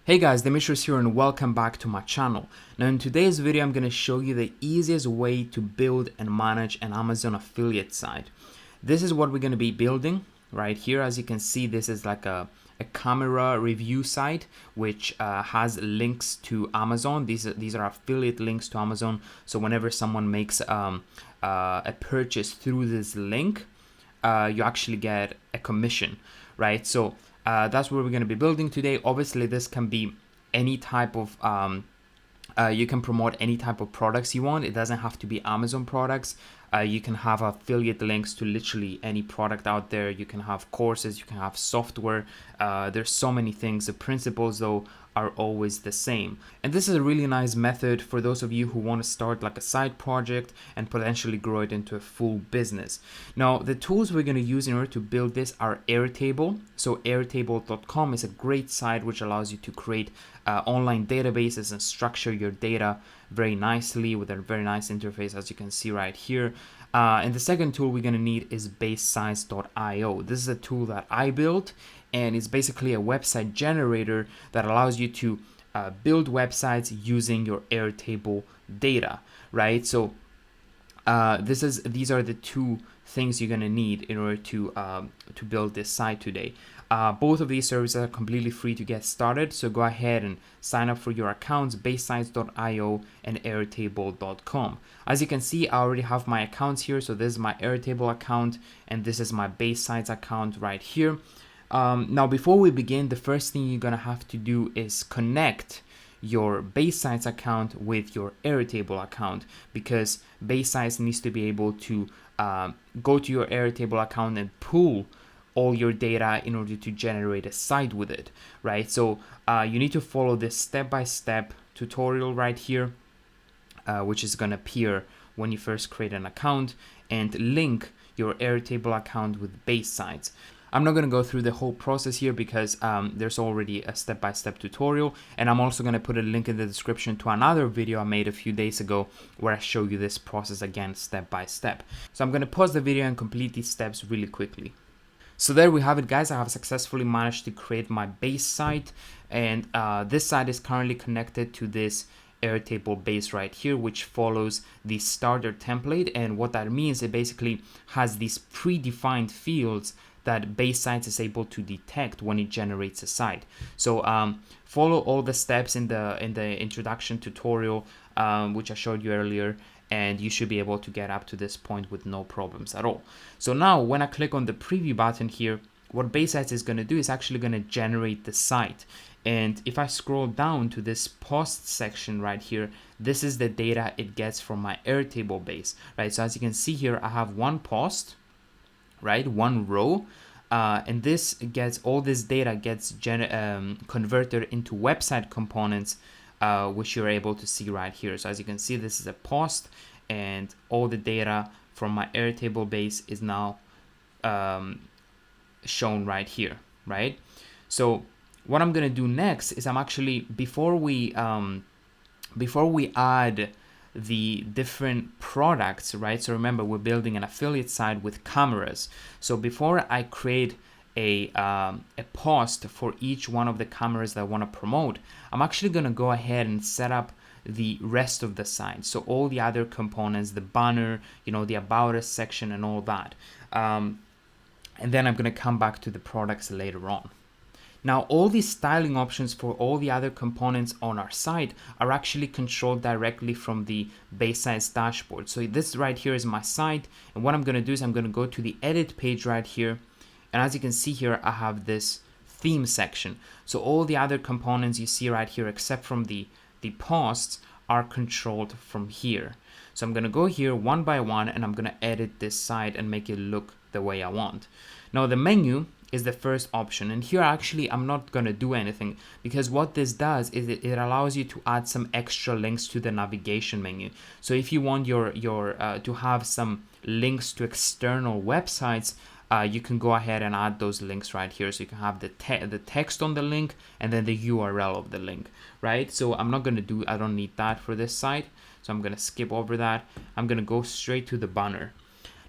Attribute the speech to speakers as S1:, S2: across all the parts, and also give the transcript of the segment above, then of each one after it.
S1: Hey guys, Demetrius here and welcome back to my channel. Now in today's video, I'm going to show you the easiest way to build and manage an Amazon affiliate site. This is what we're going to be building right here. As you can see, this is like a camera review site which has links to Amazon. These are affiliate links to Amazon. So whenever someone makes a purchase through this link, you actually get a commission, right? So that's what we're going to be building today. Obviously, this can be any type of, you can promote any type of products you want. It doesn't have to be Amazon products. You can have affiliate links to literally any product out there. You can have courses, you can have software. There's so many things. The principles, though, are always the same. And this is a really nice method for those of you who want to start like a side project and potentially grow it into a full business. Now, the tools we're going to use in order to build this are Airtable. So airtable.com is a great site which allows you to create online databases and structure your data very nicely with a very nice interface, as you can see right here. And the second tool we're going to need is basesize.io. This is a tool that I built, and it's basically a website generator that allows you to build websites using your Airtable data, right? So these are the two things you're going to need in order to build this site today. Both of these services are completely free to get started, so go ahead and sign up for your accounts, basesize.io and airtable.com. As you can see, I already have my accounts here. So this is my Airtable account and this is my Basesize account right here. Now, before we begin, the first thing you're going to have to do is connect your Basesize account with your Airtable account, because Basesize needs to be able to go to your Airtable account and pull all your data in order to generate a site with it, right? So you need to follow this step-by-step tutorial right here, which is going to appear when you first create an account, and link your Airtable account with Basesize. I'm not going to go through the whole process here because there's already a step-by-step tutorial, and I'm also going to put a link in the description to another video I made a few days ago where I show you this process again step-by-step. So I'm going to pause the video and complete these steps really quickly. So there we have it, guys. I have successfully managed to create my base site, and this site is currently connected to this Airtable base right here, which follows the starter template. And what that means, it basically has these predefined fields that Basesize is able to detect when it generates a site. So follow all the steps in the introduction tutorial, which I showed you earlier, and you should be able to get up to this point with no problems at all. So now when I click on the preview button here, what Basesize is going to do is actually going to generate the site. And if I scroll down to this post section right here, this is the data it gets from my Airtable base, right? So as you can see here, I have one post, right? One row. And this gets, all this data gets converted into website components, which you're able to see right here. So as you can see, this is a post, and all the data from my Airtable base is now shown right here, right? So what I'm gonna do next is I'm actually, before we add the different products, right? So remember, we're building an affiliate site with cameras. So before I create a post for each one of the cameras that I want to promote, I'm actually going to go ahead and set up the rest of the site. So all the other components, the banner, the about us section and all that. And then I'm going to come back to the products later on. Now, all these styling options for all the other components on our site are actually controlled directly from the Basesize dashboard. So this right here is my site. And what I'm going to do is I'm going to go to the edit page right here. And as you can see here, I have this theme section. So all the other components you see right here, except from the posts, are controlled from here. So I'm going to go here one by one, and I'm going to edit this site and make it look the way I want. Now, the menu is the first option, and here actually I'm not going to do anything, because what this does is it allows you to add some extra links to the navigation menu. So if you want your to have some links to external websites, you can go ahead and add those links right here. So you can have the text on the link and then the URL of the link, right? So I'm not going to do, I don't need that for this site. So I'm going to skip over that. I'm going to go straight to the banner.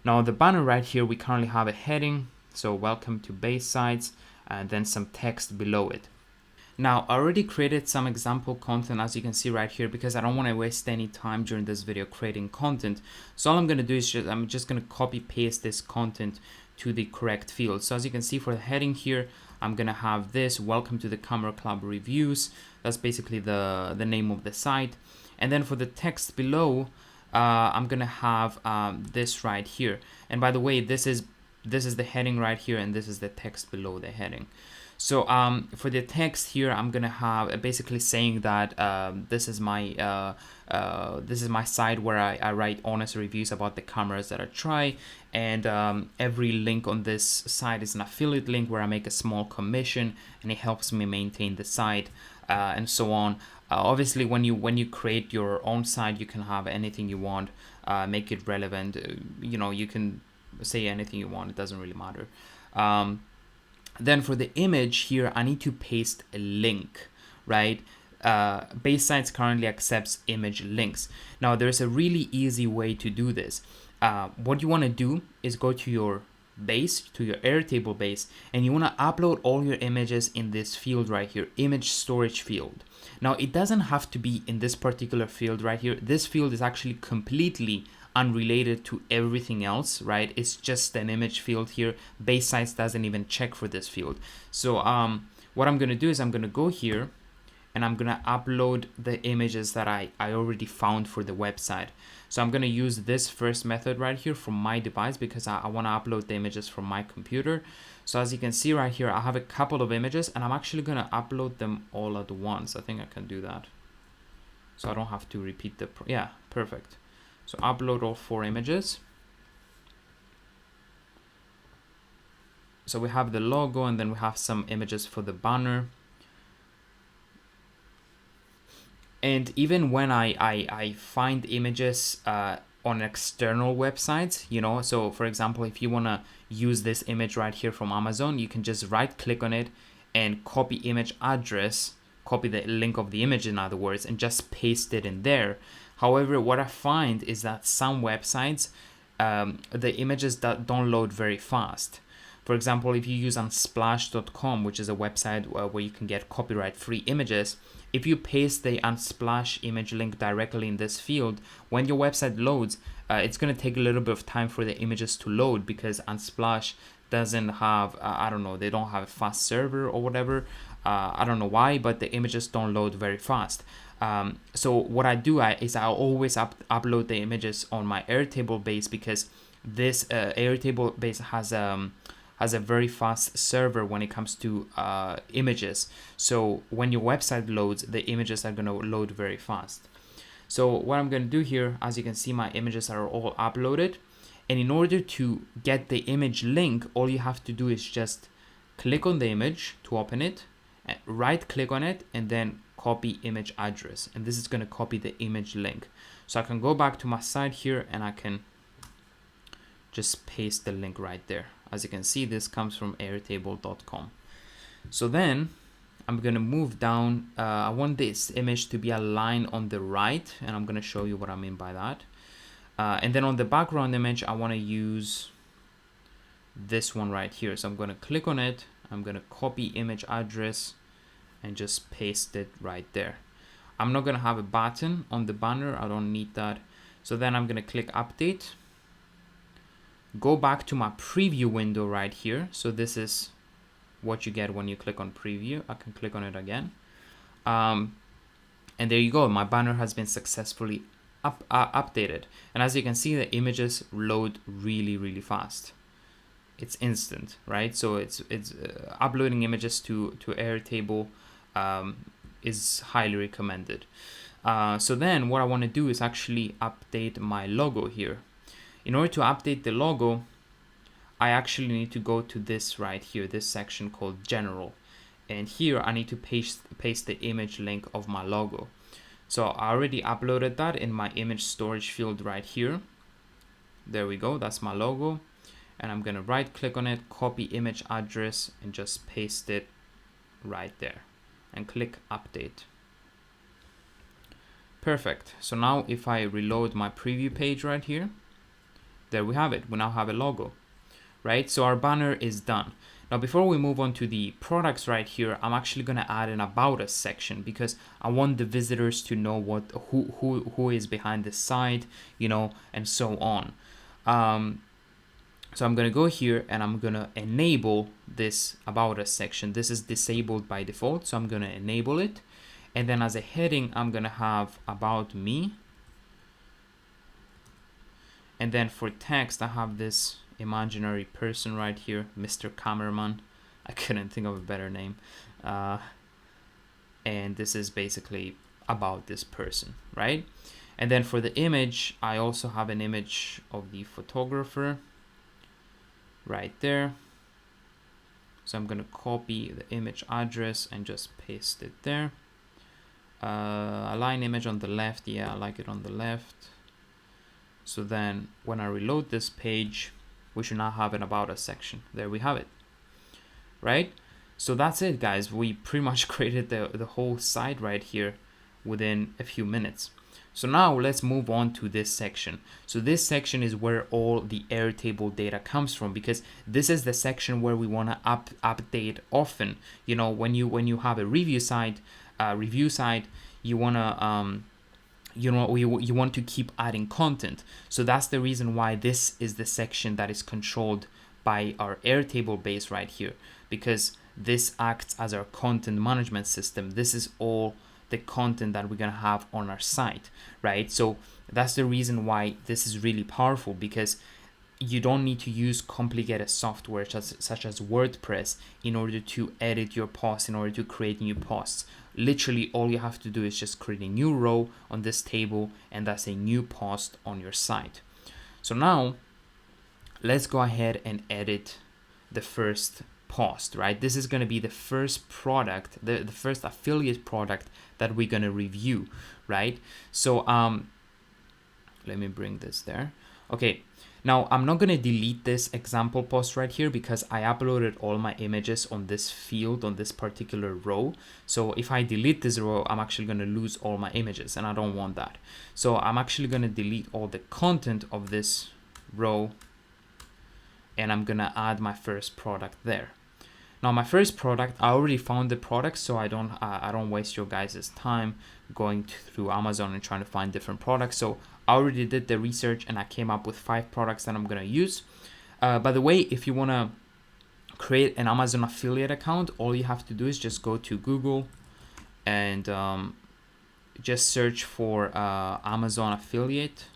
S1: Now the banner right here, we currently have a heading. So welcome to Basesize, and then some text below it. Now, I already created some example content, as you can see right here, because I don't want to waste any time during this video creating content. So all I'm going to do is I'm just going to copy paste this content to the correct field. So as you can see, for the heading here, I'm going to have this: welcome to the Camera Club reviews. That's basically the name of the site. And then for the text below, I'm going to have this right here. And by the way, this is the heading right here, and this is the text below the heading. So for the text here, I'm gonna have basically saying that this is my site where I write honest reviews about the cameras that I try, and every link on this site is an affiliate link where I make a small commission, and it helps me maintain the site, and so on. Obviously, when you create your own site, you can have anything you want, make it relevant. You can say anything you want. It doesn't really matter. Then for the image here, I need to paste a link, right? Base Sites currently accepts image links. Now, there's a really easy way to do this. What you want to do is go to your base, to your Airtable base, and you want to upload all your images in this field right here, image storage field. Now, it doesn't have to be in this particular field right here. This field is actually completely unrelated to everything else, right? It's just an image field here. Base Sites doesn't even check for this field. So what I'm gonna do is I'm gonna go here and I'm gonna upload the images that I already found for the website. So I'm gonna use this first method right here from my device because I wanna upload the images from my computer. So as you can see right here, I have a couple of images and I'm actually gonna upload them all at once. I think I can do that. So I don't have to repeat yeah, perfect. So upload all 4 images. So we have the logo, and then we have some images for the banner. And even when I find images on external websites, so for example, if you want to use this image right here from Amazon, you can just right click on it and copy image address, copy the link of the image in other words, and just paste it in there. However, what I find is that some websites, the images that don't load very fast. For example, if you use unsplash.com, which is a website where you can get copyright-free images, if you paste the Unsplash image link directly in this field, when your website loads, it's going to take a little bit of time for the images to load because Unsplash doesn't have, I don't know, they don't have a fast server or whatever. I don't know why, but the images don't load very fast. So what I do is I always upload the images on my Airtable base because this Airtable base has a very fast server when it comes to images. So when your website loads, the images are going to load very fast. So what I'm going to do here, as you can see, my images are all uploaded. And in order to get the image link, all you have to do is just click on the image to open it, right click on it, and then copy image address, and this is going to copy the image link. So I can go back to my site here and I can just paste the link right there. As you can see, this comes from airtable.com. So then I'm going to move down. I want this image to be aligned on the right, and I'm going to show you what I mean by that. And then on the background image, I want to use this one right here. So I'm going to click on it. I'm going to copy image address and just paste it right there. I'm not going to have a button on the banner. I don't need that. So then I'm going to click update. Go back to my preview window right here. So this is what you get when you click on preview. I can click on it again. And there you go. My banner has been successfully updated. And as you can see, the images load really, really fast. It's instant, right? So it's uploading images to Airtable is highly recommended. So then what I want to do is actually update my logo here. In order to update the logo, I actually need to go to this right here, this section called General. And here I need to paste the image link of my logo. So I already uploaded that in my image storage field right here. There we go, that's my logo. And I'm gonna right click on it, copy image address, and just paste it right there. And click update. Perfect. So now if I reload my preview page right here, there we have it. We now have a logo, right? So our banner is done. Now, before we move on to the products right here, I'm actually going to add an About Us section because I want the visitors to know who is behind this site, you know, and so on. So I'm going to go here and I'm going to enable this About Us section. This is disabled by default, so I'm going to enable it. And then as a heading, I'm going to have About Me. And then for text, I have this imaginary person right here, Mr. Cameraman. I couldn't think of a better name. And this is basically about this person, right? And then for the image, I also have an image of the photographer right there. So I'm going to copy the image address and just paste it there. Align image on the left. Yeah, I like it on the left. So then when I reload this page, we should now have an About Us section. There we have it, right? So that's it, guys. We pretty much created the whole site right here within a few minutes. So now let's move on to this section. So this section is where all the Airtable data comes from, because this is the section where we want to update often. You know, when you have a review site, you want to you know, you want to keep adding content. So that's the reason why this is the section that is controlled by our Airtable base right here, because this acts as our content management system. This is all the content that we're gonna have on our site, right? So that's the reason why this is really powerful, because you don't need to use complicated software such as WordPress in order to edit your posts, in order to create new posts. Literally all you have to do is just create a new row on this table, and that's a new post on your site. So now let's go ahead and edit the first post, right? This is going to be the first product, the first affiliate product that we're going to review, right? So let me bring this there. Okay, now I'm not going to delete this example post right here because I uploaded all my images on this field, on this particular row. So if I delete this row, I'm actually going to lose all my images, and I don't want that. So I'm actually going to delete all the content of this row, and I'm going to add my first product there. Now my first product, I already found the product, so I don't waste your guys' time going through Amazon and trying to find different products. So I already did the research and I came up with 5 products that I'm gonna use. By the way, if you wanna create an Amazon affiliate account, all you have to do is just go to Google and just search for Amazon affiliate.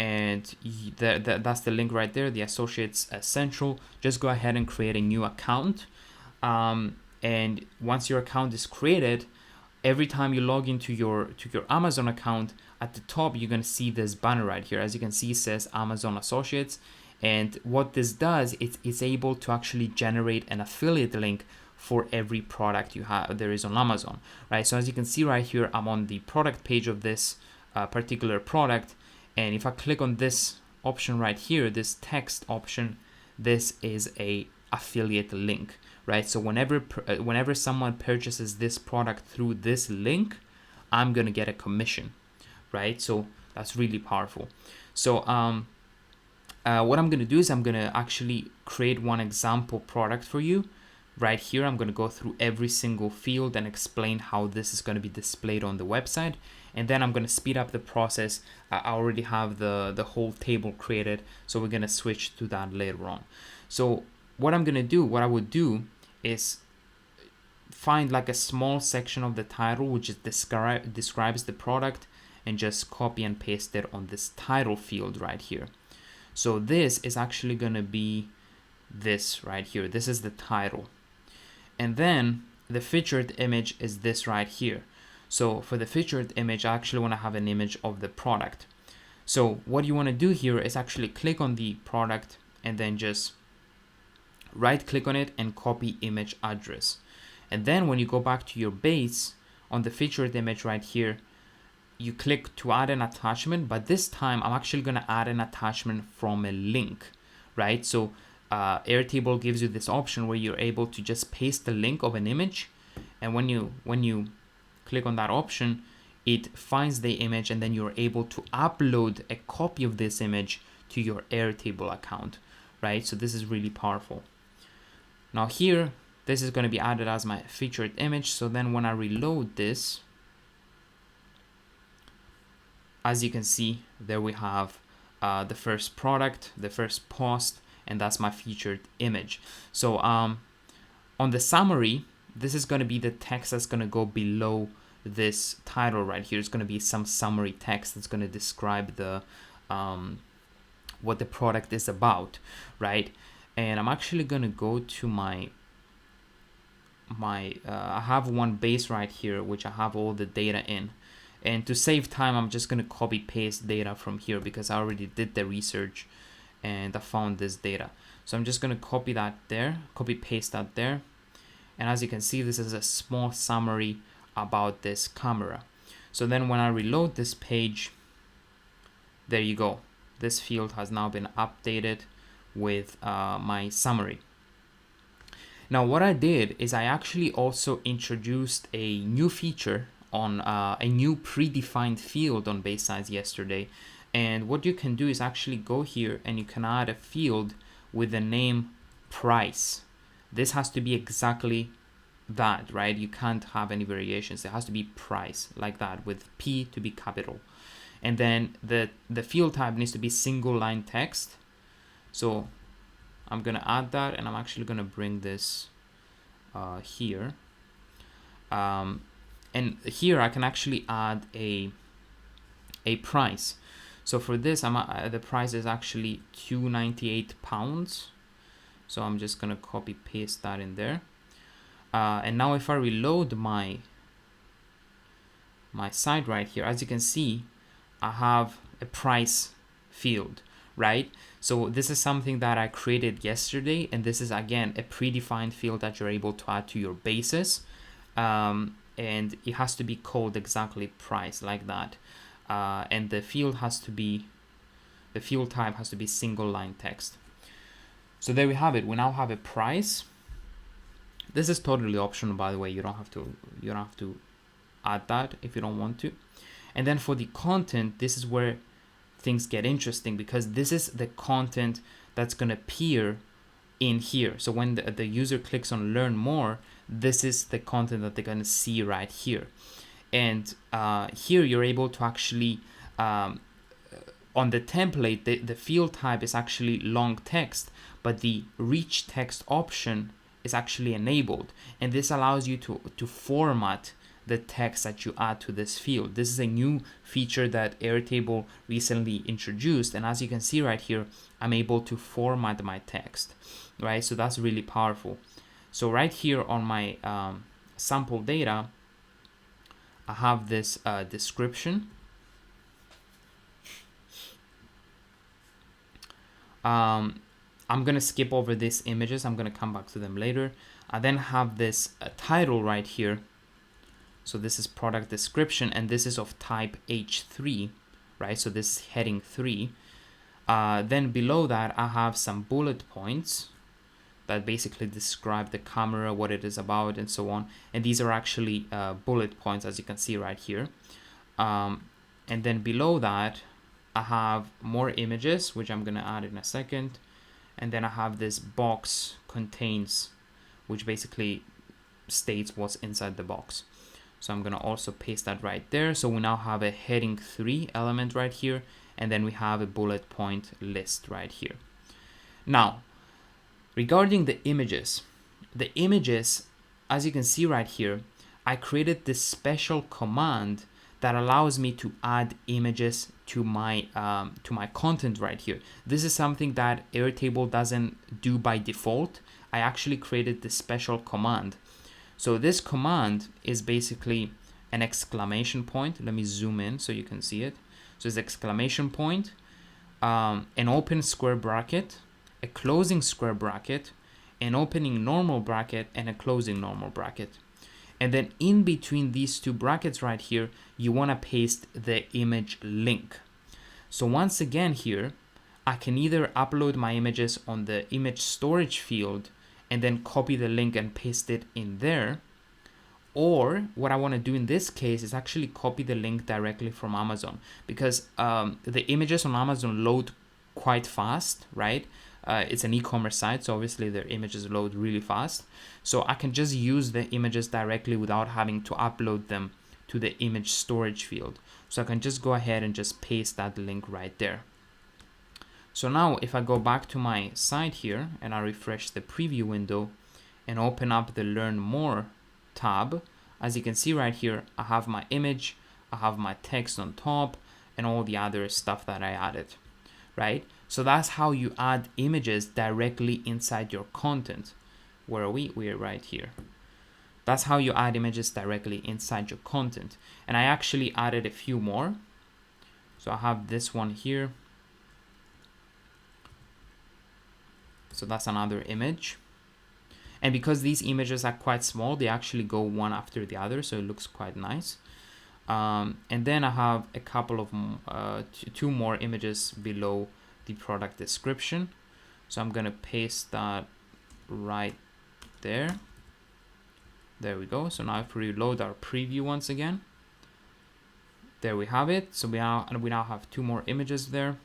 S1: And that's the link right there, the Associates Central. Just go ahead and create a new account. And once your account is created, every time you log into your Amazon account, at the top, you're going to see this banner right here. As you can see, it says Amazon Associates. And what this does, it's able to actually generate an affiliate link for every product there is on Amazon, right? So as you can see right here, I'm on the product page of this particular product. And if I click on this option right here, this text option, this is a affiliate link, right? So whenever someone purchases this product through this link, I'm gonna get a commission, right? So that's really powerful. So what I'm gonna do is I'm gonna actually create one example product for you. Right here, I'm going to go through every single field and explain how this is going to be displayed on the website. And then I'm going to speed up the process. I already have the whole table created, so we're going to switch to that later on. So what I would do is find like a small section of the title which is describes the product, and just copy and paste it on this title field right here. So this is actually going to be this right here. This is the title. And then the featured image is this right here. So for the featured image, I actually want to have an image of the product. So what you want to do here is actually click on the product and then just right click on it and copy image address. And then when you go back to your base on the featured image right here, you click to add an attachment, but this time I'm actually going to add an attachment from a link, right? So Airtable gives you this option where you're able to just paste the link of an image, and when you click on that option, it finds the image, and then you're able to upload a copy of this image to your Airtable account, right? So this is really powerful. Now here, this is going to be added as my featured image. So then when I reload this, as you can see, there we have the first product, the first post, and that's my featured image. So on the summary, this is going to be the text that's going to go below this title right here. It's going to be some summary text that's going to describe the what the product is about, right? And I'm actually going to go to my I have one base right here which I have all the data in, and to save time I'm just going to copy paste data from here because I already did the research and I found this data. So I'm just going to copy that there, copy paste that there, and as you can see, this is a small summary about this camera. So then when I reload this page, there you go, this field has now been updated with my summary. Now what I did is I actually also introduced a new feature on a new predefined field on base size yesterday. And what you can do is actually go here and you can add a field with the name price. This has to be exactly that, right? You can't have any variations. It has to be price like that with P to be capital. And then the field type needs to be single line text. So I'm gonna add that, and I'm actually gonna bring this here. And here I can actually add a price. So for this, the price is actually £298. So I'm just gonna copy paste that in there. And now if I reload my site right here, as you can see, I have a price field, right? So this is something that I created yesterday, and this is again a predefined field that you're able to add to your bases, and it has to be called exactly price like that, and the field type has to be single line text. So there we have it. We now have a price. This is totally optional, by the way. You don't have to add that if you don't want to. And then for the content, this is where things get interesting, because this is the content that's going to appear in here. So when the user clicks on learn more, this is the content that they're going to see right here. And here you're able to actually on the template, the field type is actually long text, but the rich text option is actually enabled, and this allows you to format the text that you add to this field. This is a new feature that Airtable recently introduced, and as you can see right here, I'm able to format my text, right? So that's really powerful. So right here on my sample data, I have this description. I'm gonna skip over these images. I'm gonna come back to them later. I then have this title right here. So this is product description, and this is of type H3, right? So this is heading 3. Then below that, I have some bullet points that basically describe the camera, what it is about, and so on. And these are actually bullet points, as you can see right here. And then below that, I have more images, which I'm gonna add in a second. And then I have this box contains, which basically states what's inside the box. So I'm gonna also paste that right there. So we now have a heading 3 element right here, and then we have a bullet point list right here. Now, regarding the images, as you can see right here, I created this special command that allows me to add images to my content right here. This is something that Airtable doesn't do by default. I actually created this special command. So this command is basically an exclamation point. Let me zoom in so you can see it. So it's exclamation point, an open square bracket, a closing square bracket, an opening normal bracket, and a closing normal bracket. And then in between these two brackets right here, you want to paste the image link. So once again here, I can either upload my images on the image storage field and then copy the link and paste it in there. Or what I want to do in this case is actually copy the link directly from Amazon, because the images on Amazon load quite fast, right? it's an e-commerce site, so obviously their images load really fast. So I can just use the images directly without having to upload them to the image storage field. So I can just go ahead and just paste that link right there. So now if I go back to my site here and I refresh the preview window and open up the Learn More tab, as you can see right here, I have my image, I have my text on top, and all the other stuff that I added, right? So that's how you add images directly inside your content. Where are we? We're right here. That's how you add images directly inside your content. And I actually added a few more. So I have this one here. So that's another image. And because these images are quite small, they actually go one after the other, so it looks quite nice. And then I have a couple of two more images below the product description. So I'm gonna paste that right there. There we go. So now if we reload our preview once again, there we have it. So we now have two more images there.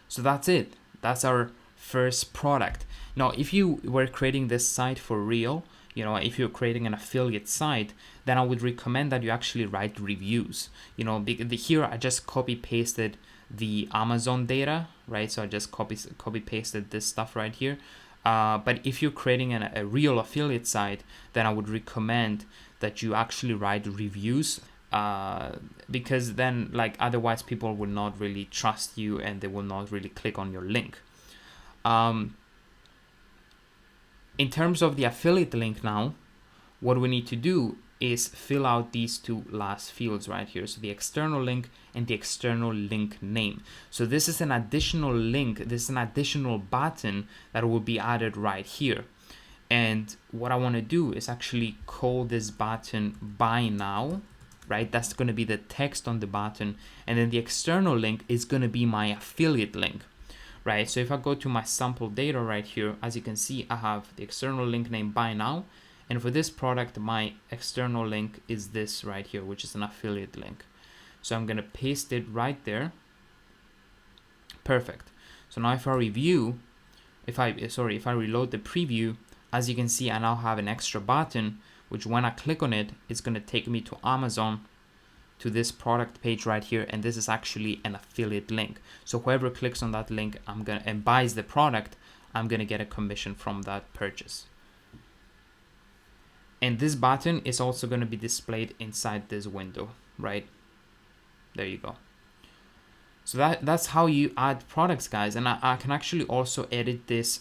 S1: So that's it. That's our first product. Now, if you were creating this site for real, you know, if you're creating an affiliate site, then I would recommend that you actually write reviews. You know, here I just copy pasted the Amazon data, right? So I just copy pasted this stuff right here. But if you're creating a real affiliate site, then I would recommend that you actually write reviews, because then, like, otherwise people will not really trust you and they will not really click on your link. In terms of the affiliate link now, what we need to do is fill out these two last fields right here. So the external link and the external link name. So this is an additional link. This is an additional button that will be added right here. And what I want to do is actually call this button buy now, right? That's going to be the text on the button. And then the external link is going to be my affiliate link, right? So if I go to my sample data right here, as you can see, I have the external link name buy now. And for this product, my external link is this right here, which is an affiliate link. So I'm going to paste it right there. Perfect. So now if I review, if I reload the preview, as you can see, I now have an extra button, which when I click on it, it's going to take me to Amazon, to this product page right here. And this is actually an affiliate link. So whoever clicks on that link and buys the product, I'm going to get a commission from that purchase. And this button is also going to be displayed inside this window, right? There you go. So that's how you add products, guys. And I can actually also edit this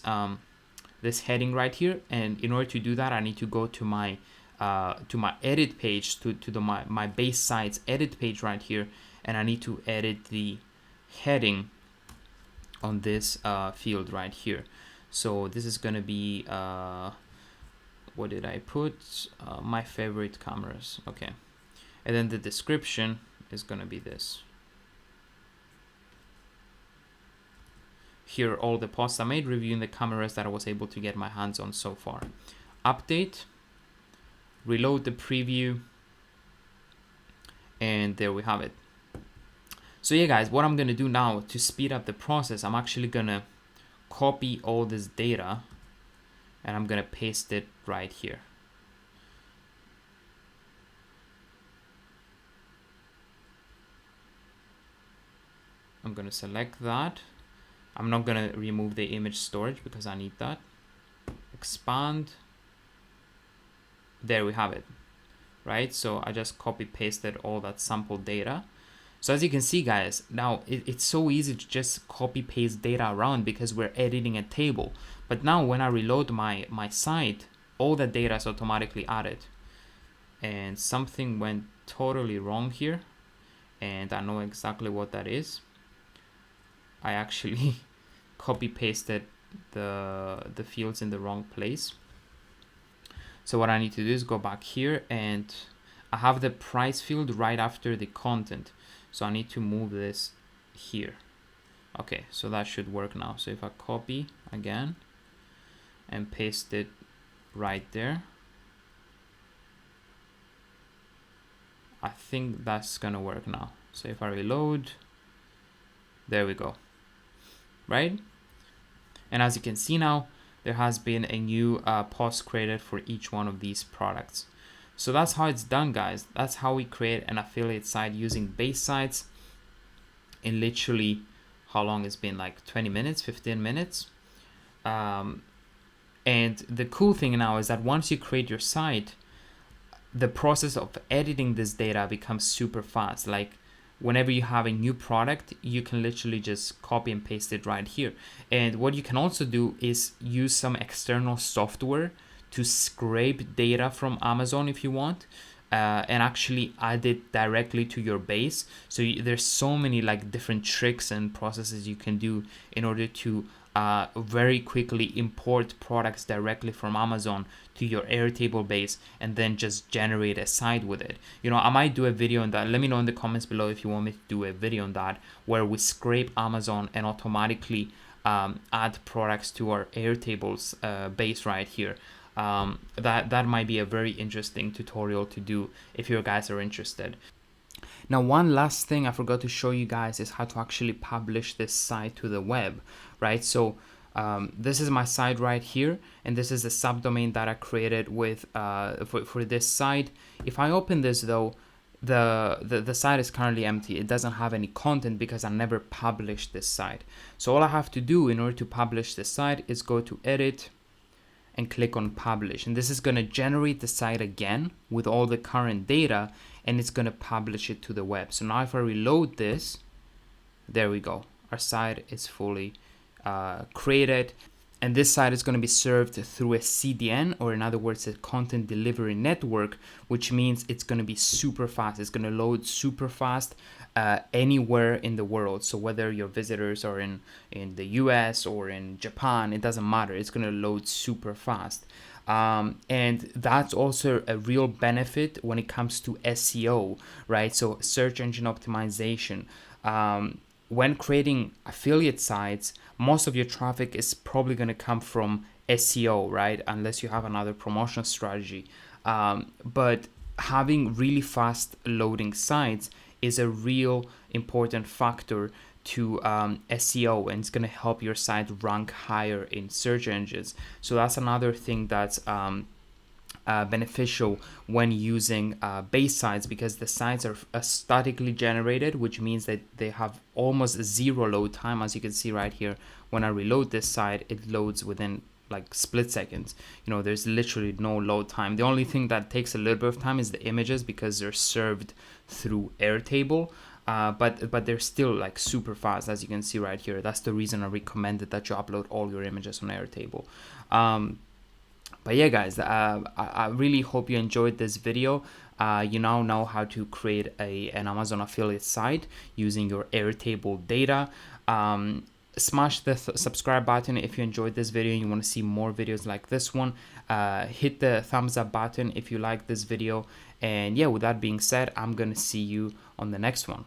S1: this heading right here. And in order to do that, I need to go to my edit page, to my base site's edit page right here, and I need to edit the heading on this field right here. So this is going to be what did I put? My favorite cameras. Okay. And then the description is going to be this. Here are all the posts I made reviewing the cameras that I was able to get my hands on so far. Update. Reload the preview. And there we have it. So yeah, guys, what I'm going to do now to speed up the process, I'm actually going to copy all this data and I'm going to paste it right here. I'm going to select that. I'm not going to remove the image storage because I need that. Expand. There we have it, right? So I just copy pasted all that sample data. So as you can see, guys, now it's so easy to just copy paste data around because we're editing a table. But now when I reload my site, all the data is automatically added. And something went totally wrong here. And I know exactly what that is. I actually copy pasted the fields in the wrong place. So what I need to do is go back here, and I have the price field right after the content. So I need to move this here. Okay, so that should work now. So if I copy again and paste it right there, I think that's gonna work now. So if I reload, there we go, right? And as you can see now, there has been a new post created for each one of these products. So that's how it's done, guys. That's how we create an affiliate site using base sites in literally, how long it's been, like 20 minutes, 15 minutes. And the cool thing now is that once you create your site, the process of editing this data becomes super fast. Like whenever you have a new product, you can literally just copy and paste it right here. And what you can also do is use some external software to scrape data from Amazon if you want, and actually add it directly to your base. So there's so many like different tricks and processes you can do in order to very quickly import products directly from Amazon to your Airtable base and then just generate a site with it. You know, I might do a video on that. Let me know in the comments below if you want me to do a video on that, where we scrape Amazon and automatically add products to our Airtable's base right here. That might be a very interesting tutorial to do if you guys are interested. Now, one last thing I forgot to show you guys is how to actually publish this site to the web, right? So this is my site right here, and this is the subdomain that I created with for this site. If I open this though, the site is currently empty. It doesn't have any content because I never published this site. So all I have to do in order to publish this site is go to edit and click on publish, and this is going to generate the site again with all the current data, and it's going to publish it to the web. So now if I reload this, there we go, our site is fully created, and this site is going to be served through a CDN, or in other words, a content delivery network, which means it's going to be super fast. It's going to load super fast anywhere in the world. So whether your visitors are in the US or in Japan, it doesn't matter. It's going to load super fast. And that's also a real benefit when it comes to SEO, right? So search engine optimization. When creating affiliate sites, most of your traffic is probably going to come from SEO, right? Unless you have another promotional strategy. But having really fast loading sites is a real important factor to SEO, and it's going to help your site rank higher in search engines. So that's another thing that's beneficial when using base sites, because the sites are statically generated, which means that they have almost zero load time. As you can see right here, when I reload this site, it loads within like split seconds. You know, there's literally no load time. The only thing that takes a little bit of time is the images, because they're served through Airtable. But they're still like super fast, as you can see right here. That's the reason I recommended that you upload all your images on Airtable. But yeah, guys, I really hope you enjoyed this video. You now know how to create an Amazon affiliate site using your Airtable data. Smash the subscribe button if you enjoyed this video and you want to see more videos like this one. Hit the thumbs up button if you like this video. And yeah, with that being said, I'm gonna see you on the next one.